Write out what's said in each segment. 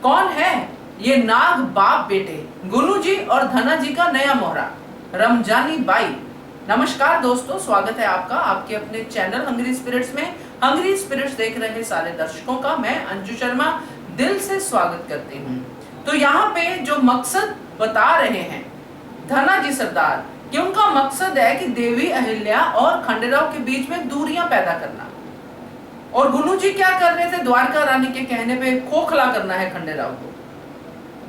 कौन है ये नाग बाप बेटे, गुरु जी और धना जी का नया मोहरा, रमजानी बाई। नमस्कार दोस्तों, स्वागत है आपका आपके अपने चैनल हंग्री स्पिरिट्स में। हंग्री स्पिरिट्स देख रहे सारे दर्शकों का मैं अंजू शर्मा दिल से स्वागत करती हूँ। तो यहाँ पे जो मकसद बता रहे हैं धना जी सरदार कि उनका मकसद है कि देवी अहिल्या और खंडेराव के बीच में दूरियां पैदा करना। और गुरु जी क्या कर रहे थे, द्वारका रानी के कहने पे खोखला करना है खंडेराव को,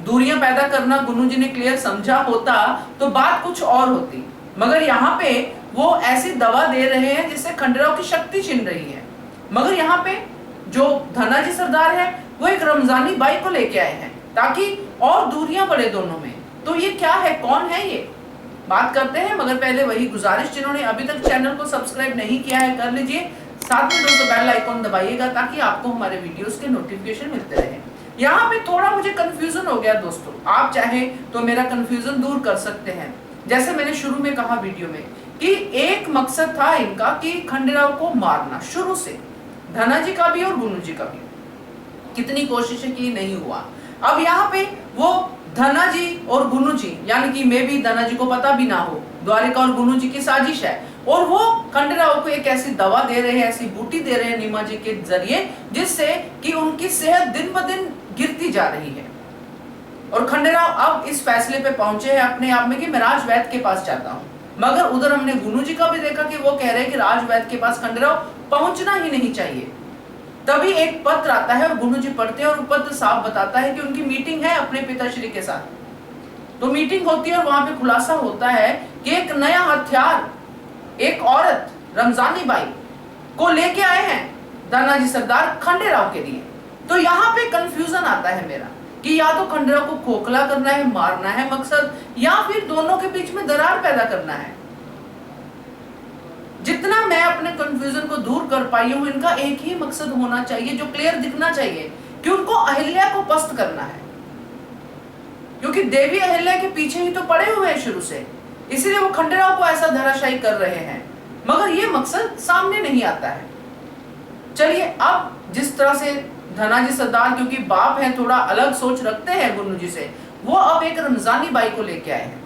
दूरियां पैदा करना। गुरु जी ने क्लियर समझा होता तो बात कुछ और होती, मगर यहाँ पे वो ऐसी दवा दे रहे हैं जिससे खंडेराव की शक्ति छिन रही है। मगर यहाँ पे जो धना जी सरदार है वो एक रमजानी बाई को लेके आए हैं ताकि और दूरियां बढ़े दोनों में। तो ये क्या है, कौन है ये, बात करते हैं। मगर पहले वही गुजारिश, जिन्होंने अभी तक चैनल को सब्सक्राइब नहीं किया है कर लीजिए, साथ में दोस्तों बेल आइकॉन दबाइएगा ताकि आपको हमारे वीडियोस के नोटिफिकेशन मिलते रहे। यहाँ पे थोड़ा मुझे कंफ्यूजन हो गया दोस्तों, आप चाहे तो मेरा कंफ्यूजन दूर कर सकते हैं। जैसे मैंने शुरू में कहा वीडियो में कि एक मकसद था इनका कि खंडेराव को मारना, शुरू से धना जी का भी और गुरु जी का भी, कितनी कोशिशें की नहीं हुआ। अब यहाँ पे वो धना जी और गुरु जी, यानी कि मे भी धना जी को पता भी ना हो, द्वारिका और गुरु जी की साजिश है, और वो खंडेराव को एक ऐसी दवा दे रहे हैं, ऐसी बूटी दे रहे हैं नीमा जी के जरिए, जिससे कि उनकी सेहत दिन ब दिन गिरती जा रही है। और खंडेराव अब इस फैसले पे पहुंचे हैं अपने आप में कि मैं राज वैद्य के पास जाता हूं। मगर उधर हमने गुरु जी का भी देखा कि वो कह रहे हैं कि राज वैद्य के पास खंडेराव पहुंचना ही नहीं चाहिए। तभी एक पत्र आता है और गुरु जी पढ़ते हैं और पत्र साफ बताता है कि उनकी मीटिंग है अपने पिताश्री के साथ। तो मीटिंग होती है और वहां पे खुलासा होता है कि एक नया हथियार एक औरत रमजानी बाई को लेके आए हैं धना जी सरदार खंडेराव के लिए। तो यहाँ पे कंफ्यूजन आता है मेरा कि या तो खंडेराव को खोखला करना है, मारना है मकसद, या फिर दोनों के बीच में दरार पैदा करना है। जितना मैं अपने कंफ्यूजन को दूर कर पाई हूं, इनका एक ही मकसद होना चाहिए जो क्लियर दिखना चाहिए कि उनको अहिल्या को पस्त करना है, क्योंकि देवी अहिल्या के पीछे ही तो पड़े हुए हैं शुरू से, इसीलिए वो खंडेराव को ऐसा धराशायी कर रहे हैं। मगर ये मकसद सामने नहीं आता है। चलिए, अब जिस तरह से धना जी सरदार, क्योंकि बाप है, थोड़ा अलग सोच रखते हैं गुरु जी से, वो अब एक रमजानी बाई को लेके आए हैं।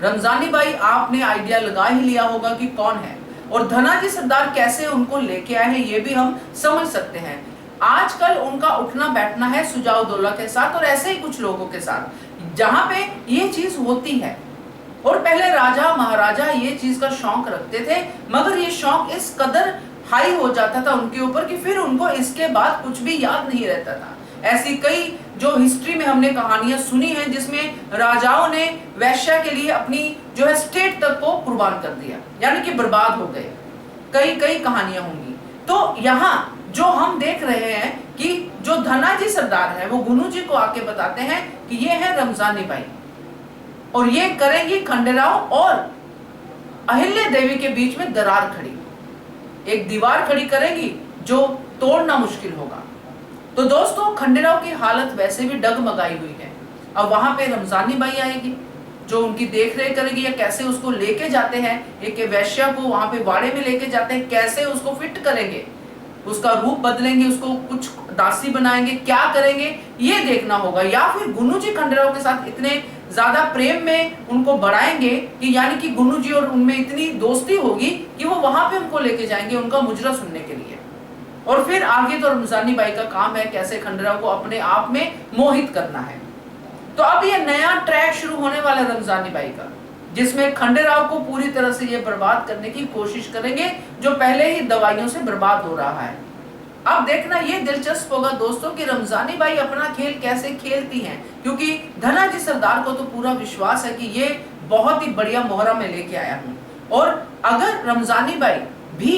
रमजानी बाई आपने आइडिया लगा ही लिया होगा कि कौन है, और धना जी सरदार कैसे उनको लेके आए हैं ये भी हम समझ सकते हैं। आजकल उनका उठना बैठना है सुजाउद्दौला के साथ और ऐसे ही कुछ लोगों के साथ, जहां पे ये चीज होती है। और पहले राजा महाराजा ये चीज का शौक रखते थे, मगर ये शौक इस कदर हाई हो जाता था उनके ऊपर कि फिर उनको इसके बाद कुछ भी याद नहीं रहता था। ऐसी कई जो हिस्ट्री में हमने कहानियां सुनी हैं जिसमें राजाओं ने वैश्या के लिए अपनी जो है स्टेट तक को कुर्बान कर दिया, यानी कि बर्बाद हो गए। कई कई कहानियां होंगी। तो यहाँ जो हम देख रहे हैं कि जो धना जी सरदार है वो गुरु जी को आके बताते हैं कि ये है रमजानी बाई, और ये करेंगी खंडेराव और अहिल्या देवी के बीच में दरार खड़ी, एक दीवार खड़ी करेगी जो तोड़ना मुश्किल होगा। तो दोस्तों, खंडेराव की हालत वैसे भी डगमगाई हुई है। अब वहां पे रमजानी बाई आएगी जो उनकी देखरेख करेगी, या कैसे उसको लेके जाते हैं, एक वैश्या को वहां पे वाड़े में लेके जाते हैं, कैसे उसको फिट करेंगे, उसका रूप बदलेंगे, उसको कुछ दासी बनाएंगे, क्या करेंगे ये देखना होगा। या फिर गुरु जी खंडेराव के साथ इतने ज्यादा प्रेम में उनको बढ़ाएंगे कि यानी कि गुरु जी और उनमें इतनी दोस्ती होगी कि वो वहां पे उनको लेके जाएंगे उनका मुजरा सुनने के लिए। और फिर आगे तो रमजानी बाई का काम है कैसे खंडेराव को अपने आप में मोहित करना है। तो अब ये नया ट्रैक शुरू होने वाला है रमजानी बाई का, जिसमें खंडेराव को पूरी तरह से ये बर्बाद करने की कोशिश करेंगे जो पहले ही दवाइयों से बर्बाद हो रहा है। अब देखना ये दिलचस्प होगा दोस्तों कि रमजानी बाई अपना खेल कैसे खेलती हैं, क्योंकि धना जी सरदार को तो पूरा विश्वास है कि ये बहुत ही बढ़िया मोहरा में लेके आया हूं। और अगर रमजानी बाई भी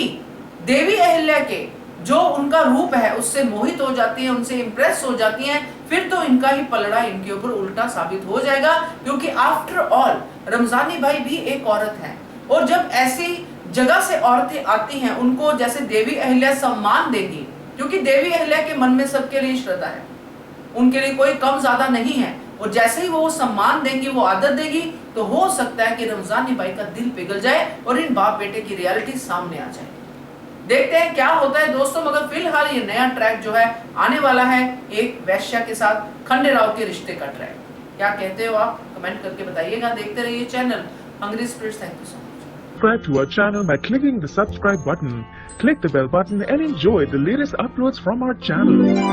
देवी अहिल्या के जो उनका रूप है उससे मोहित हो जाती है, उनसे इंप्रेस हो जाती हैं, फिर तो इनका ही पलड़ा इनके ऊपर उल्टा साबित हो जाएगा। क्योंकि आफ्टर ऑल रमजानी बाई भी एक औरत है, और जब ऐसी जगह से औरतें आती हैं उनको जैसे देवी अहिल्या सम्मान देगी, क्योंकि देवी अहिल्या के मन में सबके लिए श्रद्धा है, उनके लिए कोई कम ज्यादा नहीं है, और जैसे ही वो सम्मान देंगी, वो आदर देगी, तो हो सकता है कि रमजानी बाई का दिल पिघल जाए और इन बाप बेटे की रियलिटी सामने आ जाए। देखते हैं क्या होता है दोस्तों। मगर फिलहाल ये नया ट्रैक जो है आने वाला है एक वैश्या के साथ, खंडेराव के रिश्ते का ट्रैक। क्या कहते हो आप, कमेंट करके बताइएगा। देखते रहिए channel hungry spirits. Thank you so much. Subscribe to our channel by clicking the subscribe button. Click the bell button and enjoy the latest uploads from our channel.